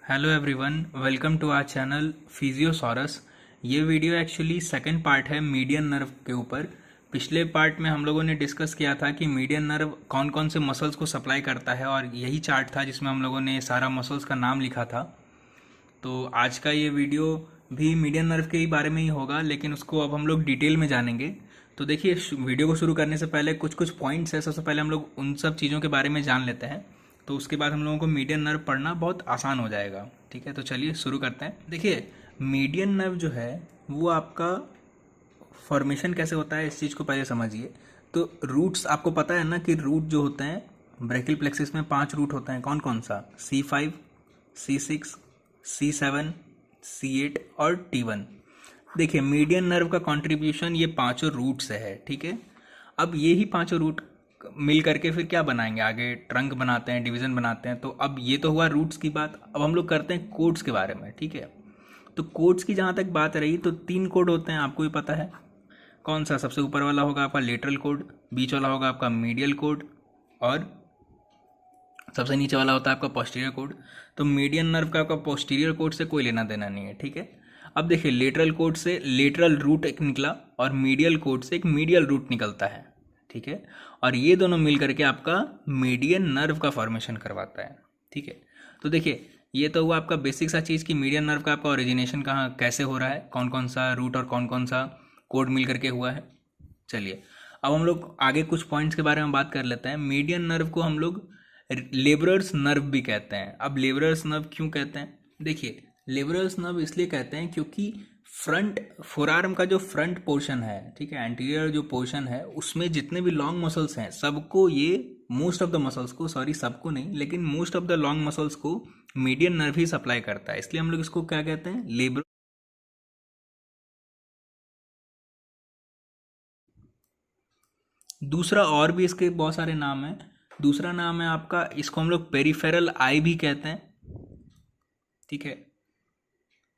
Hello everyone, welcome to our channel Physiosaurus. ये video actually second part है median nerve के ऊपर। पिछले पार्ट में हम लोगों ने डिस्कस किया था कि मीडियन नर्व कौन कौन से मसल्स को सप्लाई करता है, और यही चार्ट था जिसमें हम लोगों ने सारा मसल्स का नाम लिखा था। तो आज का ये वीडियो भी मीडियन नर्व के ही बारे में ही होगा, लेकिन उसको अब हम लोग डिटेल में जानेंगे। तो देखिए, वीडियो को शुरू करने से पहले कुछ कुछ पॉइंट्स है। सबसे पहले हम लोग उन सब चीज़ों के बारे में जान लेते हैं, तो उसके बाद हम लोगों को मीडियन नर्व पढ़ना बहुत आसान हो जाएगा। ठीक है, तो चलिए शुरू करते हैं। देखिए, मीडियन नर्व जो है वो आपका फॉर्मेशन कैसे होता है, इस चीज़ को पहले समझिए। तो रूट्स आपको पता है ना कि रूट जो होते हैं ब्रैकियल प्लेक्सिस में 5 रूट होते हैं। कौन कौन सा? C5, C6, C7, C8 और T1। देखिए, मीडियन नर्व का कंट्रीब्यूशन ये पांचों रूट से है। ठीक है, अब ये ही पांचों रूट मिल करके फिर क्या बनाएंगे, आगे ट्रंक बनाते हैं, डिवीजन बनाते हैं। तो अब ये तो हुआ रूट्स की बात। अब हम लोग करते हैं कोड्स के बारे में। ठीक है, तो कोड्स की जहाँ तक बात रही तो 3 कोड होते हैं, आपको भी पता है। कौन सा? सबसे ऊपर वाला होगा आपका लेटरल कोड, बीच वाला होगा आपका मीडियल कोड, और सबसे नीचे वाला होता है आपका पोस्टीरियर कोड। तो मीडियन नर्व का आपका पोस्टीरियर कोड से कोई लेना देना नहीं है। ठीक है, अब देखिए, लेटरल कोड से लेटरल रूट एक निकला और मीडियल कोड से एक मीडियल रूट निकलता है। ठीक है, और ये दोनों मिल करके आपका मीडियन नर्व का फॉर्मेशन करवाता है। ठीक है, तो देखिए, ये तो हुआ आपका बेसिक सा चीज़ कि मीडियन नर्व का आपका ओरिजिनेशन कहाँ कैसे हो रहा है, कौन कौन सा रूट और कौन कौन सा कोड मिल करके हुआ है। चलिए, अब हम लोग आगे कुछ पॉइंट्स के बारे में बात कर लेते हैं। मीडियन नर्व को हम लोग लेबरर्स नर्व भी कहते हैं। अब लेबरर्स नर्व क्यों कहते हैं? देखिए, लेबरर्स नर्व इसलिए कहते हैं क्योंकि फ्रंट फोरआर्म का जो फ्रंट पोर्शन है, ठीक है, एंटीरियर जो पोर्शन है, उसमें जितने भी लॉन्ग मसल्स हैं सबको ये मोस्ट ऑफ द मसल्स को, सॉरी सबको नहीं, लेकिन most of the long muscles को मीडियन नर्व ही सप्लाई करता है। इसलिए हम लोग इसको क्या कहते हैं? लेबर। दूसरा और भी इसके बहुत सारे नाम हैं। दूसरा नाम है आपका, इसको हम लोग पेरिफेरल आई भी कहते हैं। ठीक है,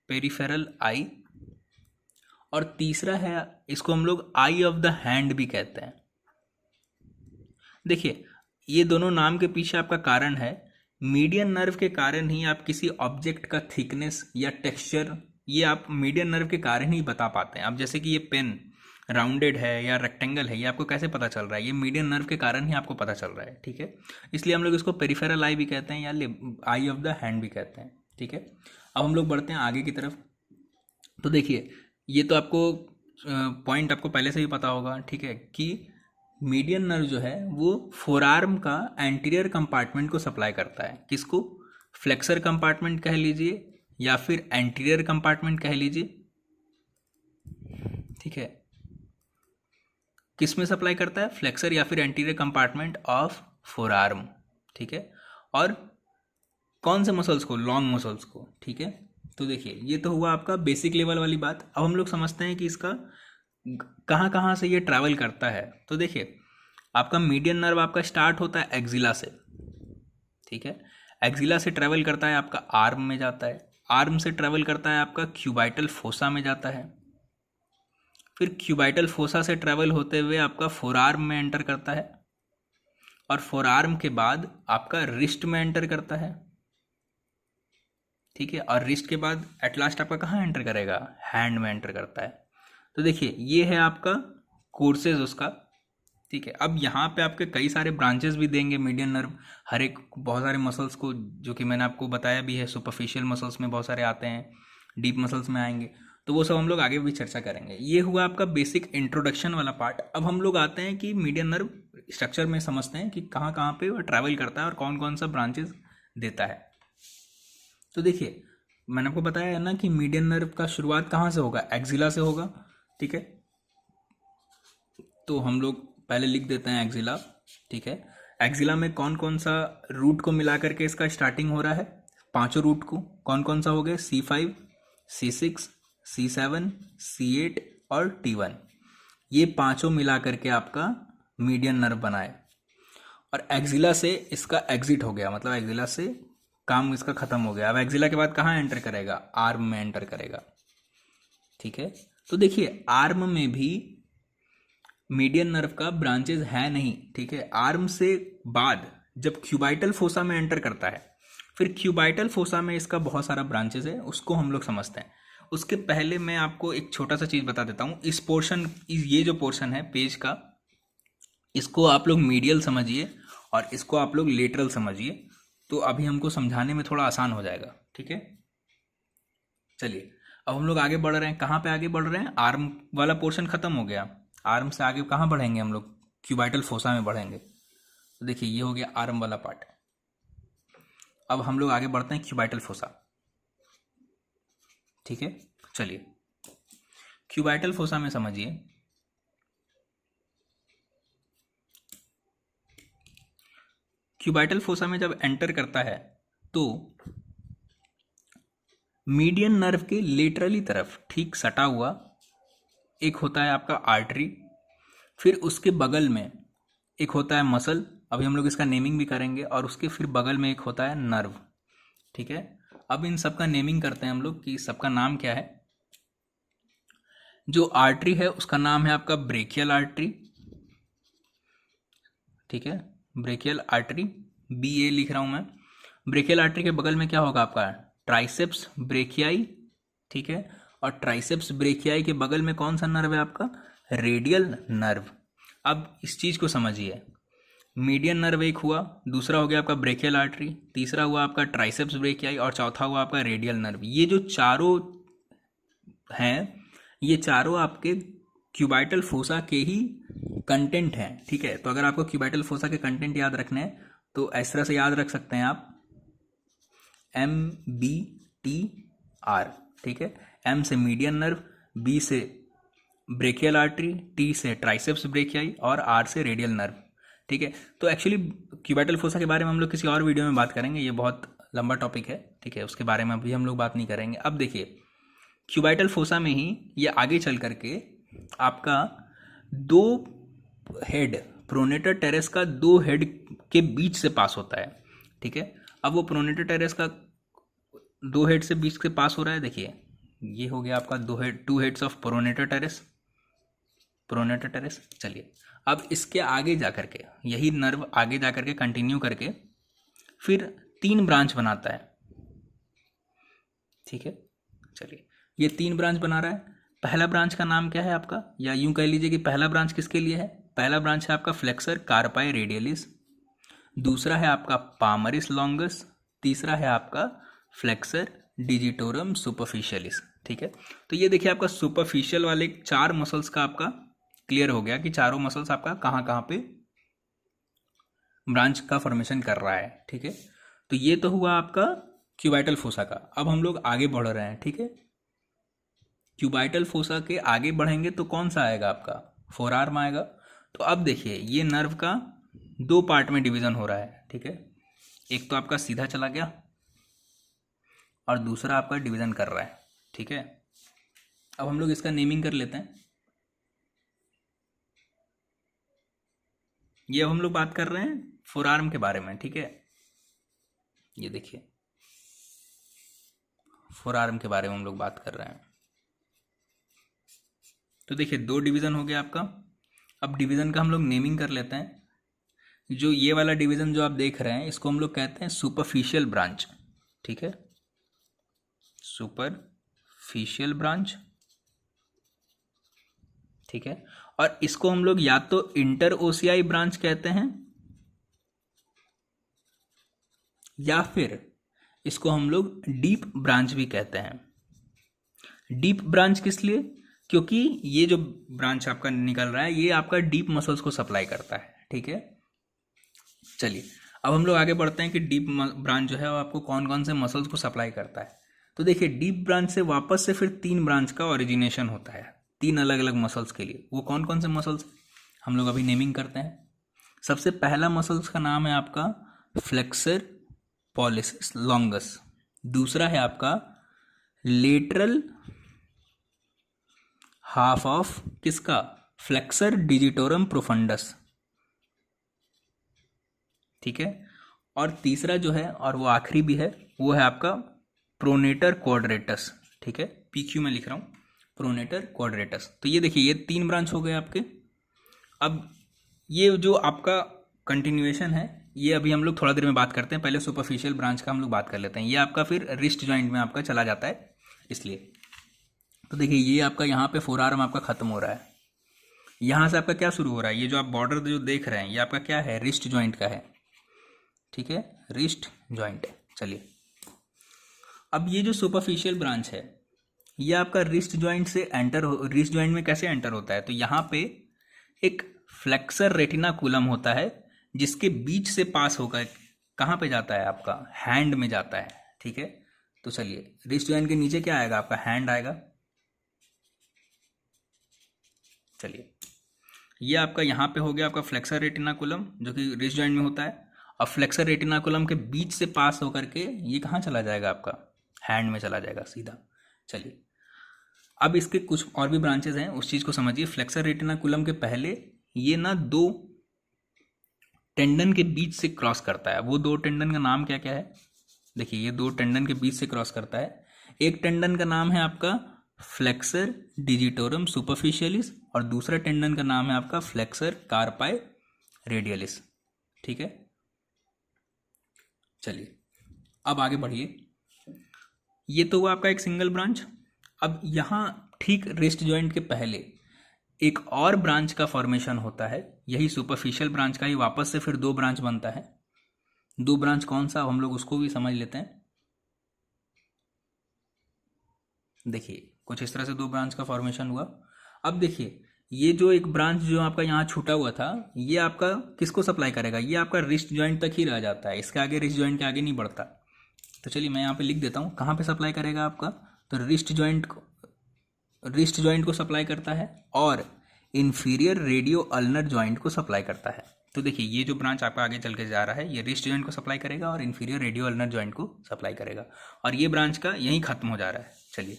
पेरिफेरल आई। और तीसरा है, इसको हम लोग आई ऑफ द हैंड भी कहते हैं। देखिए, ये दोनों नाम के पीछे आपका कारण है। मीडियन नर्व के कारण ही आप किसी ऑब्जेक्ट का थिकनेस या टेक्सचर, ये आप मीडियन नर्व के कारण ही बता पाते हैं। अब जैसे कि ये पेन राउंडेड है या रेक्टेंगल है, ये आपको कैसे पता चल रहा है? ये मीडियन नर्व के कारण ही आपको पता चल रहा है। ठीक है, इसलिए हम लोग इसको पेरिफेरल आई भी कहते हैं या आई ऑफ द हैंड भी कहते हैं। ठीक है, अब हम लोग बढ़ते हैं आगे की तरफ। तो देखिए, ये तो आपको पॉइंट आपको पहले से ही पता होगा, ठीक है, कि मीडियन नर्व जो है वो फोरआर्म का एंटीरियर कंपार्टमेंट को सप्लाई करता है। किसको? फ्लेक्सर कंपार्टमेंट कह लीजिए या फिर एंटीरियर कंपार्टमेंट कह लीजिए। ठीक है, किस में सप्लाई करता है? फ्लेक्सर या फिर एंटीरियर कंपार्टमेंट ऑफ फोरआर्म। ठीक है, और कौन से मसल्स को? लॉन्ग मसल्स को। ठीक है, तो देखिए, ये तो हुआ आपका बेसिक लेवल वाली बात। अब हम लोग समझते हैं कि इसका कहाँ कहाँ से ये ट्रैवल करता है। तो देखिए, आपका मीडियन नर्व आपका स्टार्ट होता है एक्जिला से। ठीक है, एक्जिला से ट्रैवल करता है आपका आर्म में जाता है, आर्म से ट्रैवल करता है आपका क्यूबाइटल फोसा में जाता है, फिर क्यूबाइटल फोसा से ट्रैवल होते हुए आपका फोरआर्म में एंटर करता है, और फोरआर्म के बाद आपका रिस्ट में एंटर करता है। ठीक है, और रिस्ट के बाद एट लास्ट आपका कहाँ एंटर करेगा? हैंड में एंटर करता है। तो देखिए, ये है आपका कोर्सेज उसका। ठीक है, अब यहाँ पे आपके कई सारे ब्रांचेस भी देंगे मीडियन नर्व, हर एक बहुत सारे मसल्स को, जो कि मैंने आपको बताया भी है। सुपरफिशियल मसल्स में बहुत सारे आते हैं, डीप मसल्स में आएंगे, तो वो सब हम लोग आगे भी चर्चा करेंगे। ये हुआ आपका बेसिक इंट्रोडक्शन वाला पार्ट। अब हम लोग आते हैं कि मीडियन नर्व स्ट्रक्चर में समझते हैं कि कहाँ कहाँ पे वो ट्रैवल करता है और कौन कौन सा ब्रांचेस देता है। तो देखिए, मैंने आपको बताया है ना कि मीडियन नर्व का शुरुआत कहाँ से होगा? एक्जिला से होगा। ठीक है, तो हम लोग पहले लिख देते हैं एक्जिला। ठीक है, एक्जिला में कौन कौन सा रूट को मिला करके इसका स्टार्टिंग हो रहा है? पांचों रूट को। कौन कौन सा हो गए? C5, C6, C7, C8 और T1। ये पांचों मिला करके आपका मीडियन नर्व बनाए, और एक्जिला से इसका एग्जिट हो गया, मतलब एक्जिला से काम इसका खत्म हो गया। अब एक्जिला के बाद कहाँ एंटर करेगा? आर्म में एंटर करेगा। ठीक है, तो देखिए, आर्म में भी मीडियन नर्व का ब्रांचेस है नहीं। ठीक है, आर्म से बाद जब क्यूबाइटल फोसा में एंटर करता है, फिर क्यूबाइटल फोसा में इसका बहुत सारा ब्रांचेस है, उसको हम लोग समझते हैं। उसके पहले मैं आपको एक छोटा सा चीज़ बता देता हूँ। इस पोर्शन, ये जो पोर्शन है पेज का, इसको आप लोग मीडियल समझिए और इसको आप लोग लेटरल समझिए, तो अभी हमको समझाने में थोड़ा आसान हो जाएगा। ठीक है, चलिए अब हम लोग आगे बढ़ रहे हैं। कहाँ पे आगे बढ़ रहे हैं? आर्म वाला पोर्शन खत्म हो गया। आर्म से आगे कहाँ बढ़ेंगे हम लोग? क्यूबाइटल फोसा में बढ़ेंगे। तो देखिए ये हो गया आर्म वाला पार्ट। अब हम लोग आगे बढ़ते हैं क्यूबाइटल फोसा। ठीक है, चलिए क्यूबाइटल फोसा में समझिए। क्यूबाइटल फोसा में जब एंटर करता है तो मीडियन नर्व के लेटरली तरफ ठीक सटा हुआ एक होता है आपका आर्टरी, फिर उसके बगल में एक होता है मसल, अभी हम लोग इसका नेमिंग भी करेंगे, और उसके फिर बगल में एक होता है नर्व। ठीक है, अब इन सब का नेमिंग करते हैं हम लोग कि सबका नाम क्या है। जो आर्टरी है उसका नाम है आपका ब्रेकियल आर्टरी। ठीक है, ब्रेकियल आर्टरी, BA लिख रहा हूं मैं। ब्रेकियल आर्टरी के बगल में क्या होगा आपका? Triceps brachii. ठीक है, और ट्राइसेप्स ब्रेकियाई के बगल में कौन सा नर्व है आपका? Radial nerve. अब इस चीज को समझिए, मीडियन नर्व एक हुआ, दूसरा हो गया आपका ब्रेकियल आर्टरी, तीसरा हुआ आपका ट्राइसेप्स ब्रेकियाई, और चौथा हुआ आपका रेडियल नर्व। ये जो चारों हैं, ये चारों आपके क्यूबाइटल फोसा के ही कंटेंट हैं। ठीक है, तो अगर आपको क्यूबाइटल फोसा के कंटेंट याद रखने हैं तो इस तरह से याद रख सकते हैं आप, MBTR। ठीक है, M से मीडियन नर्व, B से ब्रेकियल आर्टरी, T से ट्राइसेप्स ब्रेकियाई, और R से रेडियल नर्व। ठीक है, तो एक्चुअली क्यूबाइटल फोसा के बारे में हम लोग किसी और वीडियो में बात करेंगे, ये बहुत लंबा टॉपिक है। ठीक है, उसके बारे में अभी हम लोग बात नहीं करेंगे। अब देखिए क्यूबाइटल फोसा में ही ये आगे चल करके आपका दो हेड, प्रोनेटर टेरेस का दो हेड के बीच से पास होता है। ठीक है, अब वो प्रोनेटर टेरेस का दो हेड से बीच से पास हो रहा है। देखिए ये हो गया आपका two heads of pronator terrace, pronator terrace. चलिए अब इसके आगे जा करके यही नर्व आगे जा करके कंटिन्यू करके फिर 3 ब्रांच बनाता है। ठीक है, चलिए ये 3 ब्रांच बना रहा है। पहला ब्रांच का नाम क्या है आपका, या यूं कह लीजिए कि पहला ब्रांच किसके लिए है? पहला ब्रांच है आपका फ्लेक्सर कार्पाई रेडियलिस, दूसरा है आपका पामरिस लॉन्गस, तीसरा है आपका फ्लेक्सर डिजिटोरम सुपरफिशियलिस। ठीक है, तो ये देखिए आपका सुपरफिशियल वाले 4 मसल्स का आपका क्लियर हो गया कि चारों मसल्स आपका कहाँ कहाँ पे ब्रांच का फॉर्मेशन कर रहा है। ठीक है, तो ये तो हुआ आपका क्यूबाइटल फोसा का। अब हम लोग आगे बढ़ रहे हैं। ठीक है, क्यूबाइटल फोसा के आगे बढ़ेंगे तो कौन सा आएगा आपका? फोर आर्म आएगा। तो अब देखिए ये नर्व का 2 पार्ट में डिवीजन हो रहा है। ठीक है, एक तो आपका सीधा चला गया और दूसरा आपका डिवीजन कर रहा है। ठीक है, अब हम लोग इसका नेमिंग कर लेते हैं। ये अब हम लोग बात कर रहे हैं फोर आर्म के बारे में। ठीक है, ये देखिए फोर आर्म के बारे में हम लोग बात कर रहे हैं। तो देखिए 2 डिवीजन हो गया आपका। अब डिवीजन का हम लोग नेमिंग कर लेते हैं। जो ये वाला डिवीजन जो आप देख रहे हैं इसको हम लोग कहते हैं सुपरफिशियल ब्रांच। ठीक है, सुपरफिशियल ब्रांच। ठीक है, और इसको हम लोग या तो इंटर ओसियाई ब्रांच कहते हैं या फिर इसको हम लोग डीप ब्रांच भी कहते हैं। डीप ब्रांच किस लिए? क्योंकि ये जो ब्रांच आपका निकल रहा है ये आपका डीप मसल्स को सप्लाई करता है। ठीक है, चलिए अब हम लोग आगे बढ़ते हैं कि डीप ब्रांच जो है वो आपको कौन कौन से मसल्स को सप्लाई करता है। तो देखिए डीप ब्रांच से वापस से फिर 3 ब्रांच का ओरिजिनेशन होता है, 3 अलग अलग मसल्स के लिए। वो कौन कौन से मसल्स हम लोग अभी नेमिंग करते हैं। सबसे पहला मसल्स का नाम है आपका फ्लेक्सर पॉलिसिस लॉन्गस, दूसरा है आपका लेटरल हाफ ऑफ किसका? Flexor digitorum profundis. ठीक है, और तीसरा जो है और वो आखिरी भी है वो है आपका प्रोनेटर क्वाड्रेटस। ठीक है, PQ में लिख रहा हूँ प्रोनेटर क्वाड्रेटस। तो ये देखिए ये 3 ब्रांच हो गए आपके। अब ये जो आपका कंटिन्यूएशन है ये अभी हम लोग थोड़ा देर में बात करते हैं, पहले सुपरफिशियल ब्रांच का हम लोग बात कर लेते हैं। ये आपका फिर रिस्ट जॉइंट में आपका चला जाता है, इसलिए। तो देखिए ये आपका यहाँ पे फोर आर्म आपका खत्म हो रहा है, यहाँ से आपका क्या शुरू हो रहा है, ये जो आप बॉर्डर जो देख रहे हैं ये आपका क्या है, रिस्ट जॉइंट का है, ठीक है, रिस्ट जॉइंट है। चलिए अब ये जो सुपरफिशियल ब्रांच है ये आपका रिस्ट जॉइंट से रिस्ट जॉइंट में कैसे एंटर होता है, तो यहाँ पे एक फ्लेक्सर रेटिनाकुलम होता है जिसके बीच से पास होकर कहाँ पे जाता है, आपका हैंड में जाता है, ठीक है। तो चलिए रिस्ट जॉइंट के नीचे क्या आएगा, आपका हैंड आएगा। चलिए ये आपका यहाँ पे हो गया आपका फ्लेक्सर रेटिनाकुलम जो कि रिस्ट जॉइंट में होता है। अब फ्लेक्सर रेटिनाकुलम के बीच से पास होकर के ये कहाँ चला जाएगा, आपका हैंड में चला जाएगा सीधा। चलिए अब इसके कुछ और भी ब्रांचेस हैं, उस चीज़ को समझिए। फ्लेक्सर रेटिनाकुलम के पहले ये ना दो टेंडन के बीच से क्रॉस करता है। वो दो टेंडन का नाम क्या क्या है, देखिए ये दो टेंडन के बीच से क्रॉस करता है। एक टेंडन का नाम है आपका फ्लेक्सर डिजिटोरम सुपरफिशियलिस और दूसरा टेंडन का नाम है आपका फ्लेक्सर कार्पाई रेडियलिस, ठीक है। चलिए अब आगे बढ़िए, ये तो हुआ आपका एक सिंगल ब्रांच। अब यहाँ ठीक रिस्ट जॉइंट के पहले एक और ब्रांच का फॉर्मेशन होता है, यही सुपरफिशियल ब्रांच का ही वापस से फिर दो ब्रांच बनता है। दो ब्रांच कौन सा, हम लोग उसको भी समझ लेते हैं। देखिए कुछ इस तरह से दो ब्रांच का फॉर्मेशन हुआ। अब देखिए ये जो एक ब्रांच जो आपका यहाँ छूटा हुआ था ये आपका किसको सप्लाई करेगा, ये आपका रिस्ट जॉइंट तक ही रह जाता है, इसके आगे रिस्ट जॉइंट के आगे नहीं बढ़ता। तो चलिए मैं यहाँ पे लिख देता हूँ कहाँ पे सप्लाई करेगा आपका, तो रिस्ट जॉइंट को सप्लाई करता है और इन्फीरियर रेडियो अल्नर जॉइंट को सप्लाई करता है। तो देखिए ये जो ब्रांच आपका आगे चल के जा रहा है ये रिस्ट जॉइंट को सप्लाई करेगा और इन्फीरियर रेडियो अल्नर जॉइंट को सप्लाई करेगा, और ये ब्रांच का यहीं खत्म हो जा रहा है। चलिए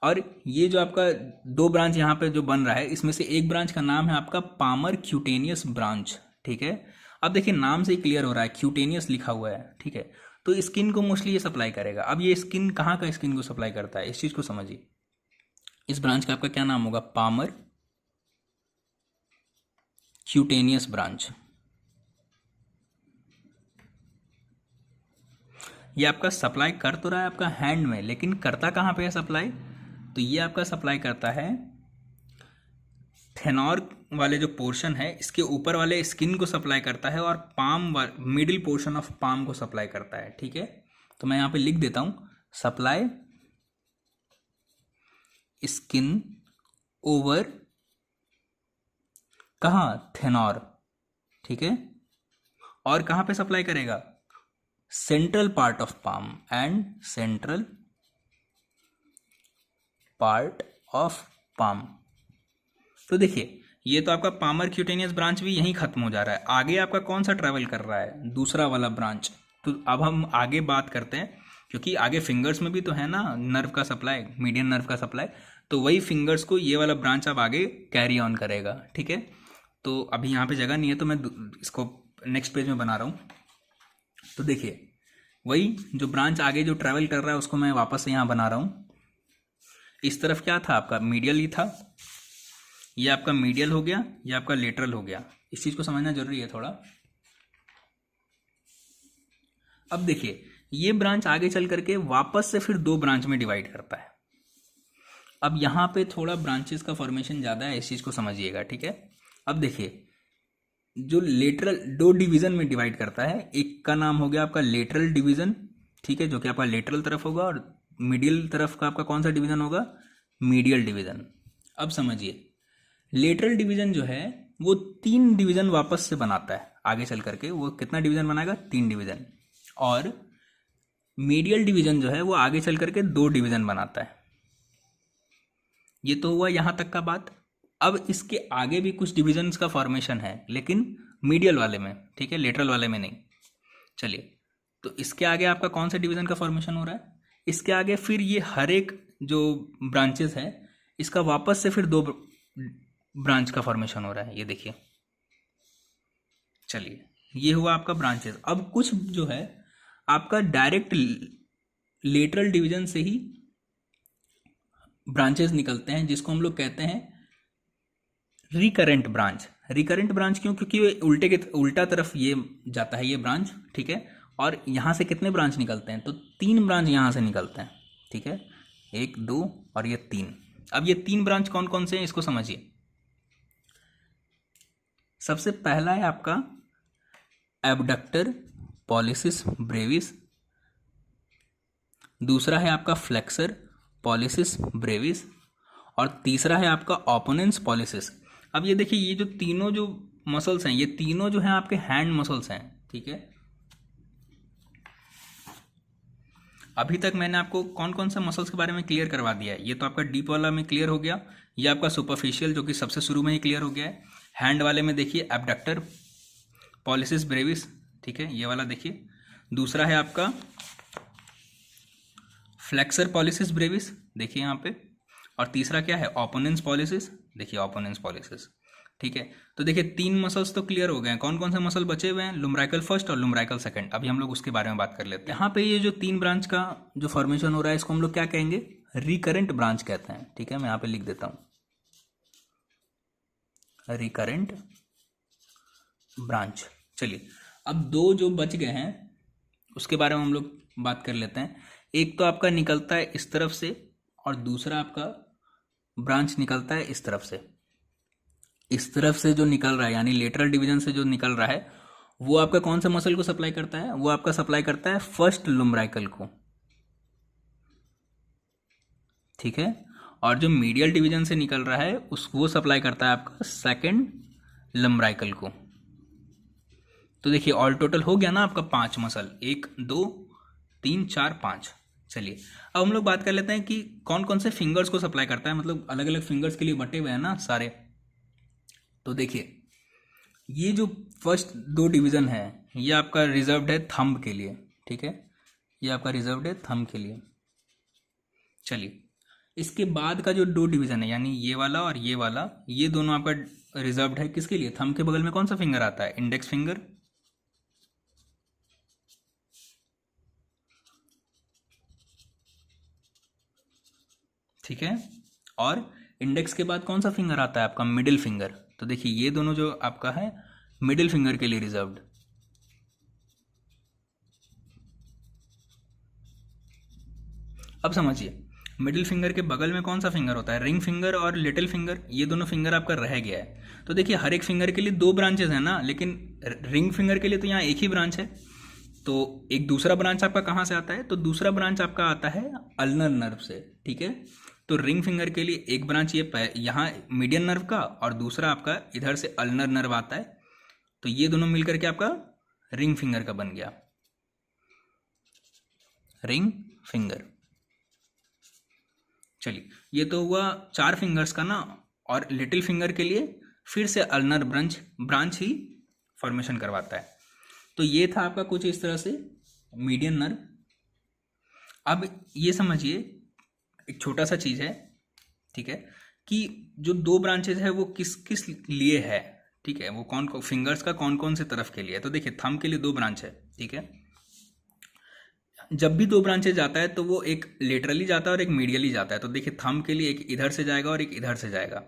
और ये जो आपका दो ब्रांच यहाँ पे जो बन रहा है इसमें से एक ब्रांच का नाम है आपका पामर क्यूटेनियस ब्रांच, ठीक है। अब देखिए नाम से ही क्लियर हो रहा है, क्यूटेनियस लिखा हुआ है, ठीक है। तो स्किन को मोस्टली ये सप्लाई करेगा। अब ये स्किन कहाँ का स्किन को सप्लाई करता है, इस चीज़ को समझिए। इस ब्रांच का आपका क्या नाम होगा, पामर क्यूटेनियस ब्रांच। ये आपका सप्लाई कर तो रहा है आपका हैंड में, लेकिन करता कहाँ पे है सप्लाई, तो ये आपका सप्लाई करता है थेनोर वाले जो पोर्शन है इसके ऊपर वाले स्किन को सप्लाई करता है और मिडिल पोर्शन ऑफ पाम को सप्लाई करता है, ठीक है। तो मैं यहाँ पे लिख देता हूँ सप्लाई स्किन ओवर कहाँ, थेनोर, ठीक है। और कहाँ पे सप्लाई करेगा, central part of palm and central part of palm. तो देखिए ये तो आपका पामर क्यूटेनियस ब्रांच भी यहीं खत्म हो जा रहा है। आगे आपका कौन सा ट्रैवल कर रहा है, दूसरा वाला ब्रांच। तो अब हम आगे बात करते हैं, क्योंकि आगे फिंगर्स में भी तो है ना नर्व का सप्लाई, मीडियन नर्व का सप्लाई, तो वही फिंगर्स को ये वाला ब्रांच अब आगे कैरी ऑन करेगा, ठीक है। तो अभी यहाँ पे जगह नहीं है तो मैं इसको नेक्स्ट पेज में बना रहा हूँ। तो देखिए वही जो ब्रांच आगे जो ट्रैवल कर रहा है उसको मैं वापस से यहाँ बना रहा हूँ। इस तरफ क्या था आपका, मीडियल ही था, ये आपका मीडियल हो गया, ये आपका लेटरल हो गया। इस चीज़ को समझना जरूरी है थोड़ा। अब देखिए ये ब्रांच आगे चल करके वापस से फिर दो ब्रांच में डिवाइड करता है। अब यहाँ पे थोड़ा ब्रांचेस का फॉर्मेशन ज़्यादा है, इस चीज़ को समझिएगा, ठीक है। अब देखिए जो लेटरल दो डिवीज़न में डिवाइड करता है, एक का नाम हो गया आपका लेटरल डिवीज़न, ठीक है, जो कि आपका लेटरल तरफ होगा, और मिडियल तरफ का आपका कौन सा डिवीज़न होगा, मीडियल डिवीज़न। अब समझिए लेटरल डिवीज़न जो है वो 3 डिवीज़न वापस से बनाता है आगे चल करके। वो कितना डिवीज़न बनाएगा, 3 डिवीज़न। और मीडियल डिवीज़न जो है वो आगे चल करके 2 डिवीज़न बनाता है। ये तो हुआ यहाँ तक का बात। अब इसके आगे भी कुछ डिविजन्स का फॉर्मेशन है, लेकिन मीडियल वाले में, ठीक है, लेटरल वाले में नहीं। चलिए तो इसके आगे आपका कौन सा डिवीज़न का फॉर्मेशन हो रहा है, इसके आगे फिर ये हर एक जो ब्रांचेस है इसका वापस से फिर 2 ब्रांच का फॉर्मेशन हो रहा है, ये देखिए। चलिए ये हुआ आपका ब्रांचेस। अब कुछ जो है आपका डायरेक्ट लेटरल डिवीजन से ही ब्रांचेस निकलते हैं, जिसको हम लोग कहते हैं रिकरेंट ब्रांच। रिकरेंट ब्रांच क्यों? क्योंकि ये उल्टा तरफ ये जाता है ये ब्रांच, ठीक है। और यहाँ से कितने ब्रांच निकलते हैं? तो 3 ब्रांच यहाँ से निकलते हैं, ठीक है। 1 2 और ये 3। अब ये 3 ब्रांच कौन कौन से हैं इसको समझिए। सबसे पहला है आपका एबडक्टर पॉलिसिस ब्रेविस, दूसरा है आपका फ्लेक्सर पॉलिसिस ब्रेविस, और तीसरा है आपका ओपोनेंस पॉलिसिस। अब ये देखिए, ये जो तीनों जो मसल्स हैं, ये तीनों जो हैं आपके हैंड मसल्स हैं, ठीक है। अभी तक मैंने आपको कौन कौन से मसल्स के बारे में क्लियर करवा दिया है। ये तो आपका डीप वाला में क्लियर हो गया, ये आपका सुपरफिशियल जो कि सबसे शुरू में ही क्लियर हो गया है। हैंड वाले में देखिए एबडक्टर पॉलिसिस ब्रेविस, ठीक है, ये वाला देखिए। दूसरा है आपका फ्लेक्सर पॉलिसिस ब्रेविस, देखिए यहाँ पे। और तीसरा क्या है? ओपोनेंस पॉलिसिस, देखिए ओपोनेंस पॉलिसिस, ठीक है। तो देखिए 3 मसल्स तो क्लियर हो गए हैं। कौन कौन से मसल बचे हुए हैं? लुम्ब्राइकल फर्स्ट और लुम्ब्राइकल सेकंड। अभी हम लोग उसके बारे में बात कर लेते हैं। यहाँ पे ये जो 3 ब्रांच का जो फॉर्मेशन हो रहा है, इसको हम लोग क्या कहेंगे? रिकरेंट ब्रांच कहते हैं, ठीक है। मैं यहाँ पे लिख देता हूँ रिकरेंट ब्रांच। चलिए, अब 2 जो बच गए हैं उसके बारे में हम लोग बात कर लेते हैं। एक तो आपका निकलता है इस तरफ से, और दूसरा आपका ब्रांच निकलता है इस तरफ से। इस तरफ से जो निकल रहा है, यानी लेटरल डिवीजन से जो निकल रहा है, वो आपका कौन सा मसल को सप्लाई करता है? वो आपका सप्लाई करता है फर्स्ट लुम्ब्राइकल को, ठीक है। और जो मीडियल डिवीजन से निकल रहा है वो सप्लाई करता है आपका सेकंड लम्ब्राइकल को। तो देखिए ऑल टोटल हो गया ना आपका 5 मसल, 1 2 3 4 5। चलिए, अब हम लोग बात कर लेते हैं कि कौन कौन से फिंगर्स को सप्लाई करता है, मतलब अलग अलग फिंगर्स के लिए बटे हुए हैं ना सारे। तो देखिए, ये जो फर्स्ट 2 डिवीजन है, ये आपका रिजर्व्ड है थंब के लिए, ठीक है। ये आपका रिजर्व्ड है थंब के लिए। चलिए, इसके बाद का जो 2 डिवीजन है, यानी ये वाला और ये वाला, ये दोनों आपका रिजर्व्ड है किसके लिए? थंब के बगल में कौन सा फिंगर आता है? इंडेक्स फिंगर, ठीक है। और इंडेक्स के बाद कौन सा फिंगर आता है आपका? Middle finger. तो देखिए, ये दोनों जो आपका है मिडिल फिंगर के लिए रिजर्व्ड। अब समझिए, मिडिल फिंगर के बगल में कौन सा फिंगर होता है? रिंग फिंगर और लिटिल फिंगर। ये दोनों फिंगर आपका रह गया है। तो देखिए, हर एक फिंगर के लिए 2 ब्रांचेस हैं ना, लेकिन रिंग फिंगर के लिए तो यहाँ एक ही ब्रांच है। तो एक दूसरा ब्रांच आपका कहाँ से आता है? तो दूसरा ब्रांच आपका आता है अल्नर नर्व से, ठीक है। तो रिंग फिंगर के लिए एक ब्रांच ये यहाँ मीडियन नर्व का, और दूसरा आपका इधर से अल्नर नर्व आता है। तो ये दोनों मिलकर के आपका रिंग फिंगर का बन गया, रिंग फिंगर। चलिए, ये तो हुआ 4 फिंगर्स का ना। और लिटिल फिंगर के लिए फिर से अल्नर ब्रांच ही फॉर्मेशन करवाता है। तो ये था आपका कुछ इस तरह से मीडियन नर्व। अब ये समझिए, एक छोटा सा चीज़ है, ठीक है, कि जो 2 ब्रांचेज है वो किस किस लिए है, ठीक है। वो कौन कौन फिंगर्स का कौन कौन से तरफ के लिए है? तो देखिए, थंब के लिए 2 ब्रांच है, ठीक है। जब भी 2 ब्रांचेज जाता है तो वो एक लेटरली जाता है और एक मीडियली जाता है। तो देखिए, थंब के लिए एक इधर से जाएगा और एक इधर से जाएगा।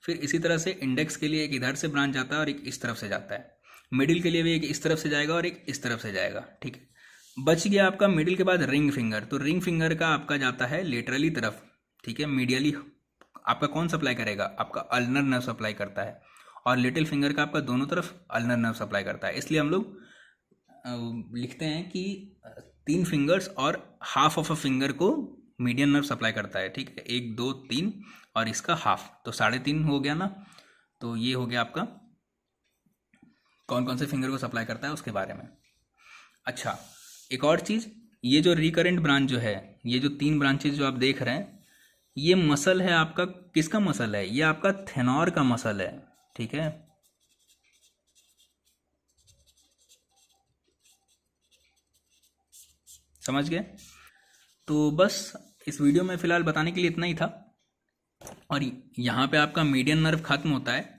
फिर इसी तरह से इंडेक्स के लिए एक इधर से ब्रांच जाता है और एक इस तरफ से जाता है। मिडिल के लिए भी एक इस तरफ से जाएगा और एक इस तरफ से जाएगा, ठीक है। बच गया आपका मिडिल के बाद रिंग फिंगर। तो रिंग फिंगर का आपका जाता है लेटरली तरफ, ठीक है। मीडियली आपका कौन सप्लाई करेगा? आपका अल्नर नर्व सप्लाई करता है। और लिटिल फिंगर का आपका दोनों तरफ अल्नर नर्व सप्लाई करता है। इसलिए हम लोग लिखते हैं कि 3 फिंगर्स और हाफ ऑफ अ फिंगर को मीडियन नर्व सप्लाई करता है, ठीक है। 1 2 3 और इसका हाफ, तो 3.5 हो गया ना। तो ये हो गया आपका कौन कौन से फिंगर को सप्लाई करता है उसके बारे में। अच्छा, एक और चीज़, ये जो रिकरेंट ब्रांच जो है, ये जो 3 ब्रांचेज जो आप देख रहे हैं, ये मसल है आपका किसका मसल है? ये आपका थेनोर का मसल है, ठीक है। समझ गए? तो बस इस वीडियो में फ़िलहाल बताने के लिए इतना ही था। और यहाँ पे आपका मीडियन नर्व खत्म होता है।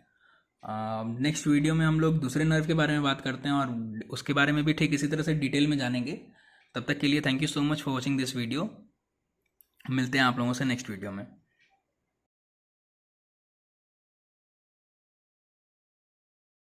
नेक्स्ट वीडियो में हम लोग दूसरे नर्व के बारे में बात करते हैं और उसके बारे में भी ठीक इसी तरह से डिटेल में जानेंगे। तब तक के लिए thank you so much for watching this video. मिलते हैं आप लोगों से नेक्स्ट वीडियो में।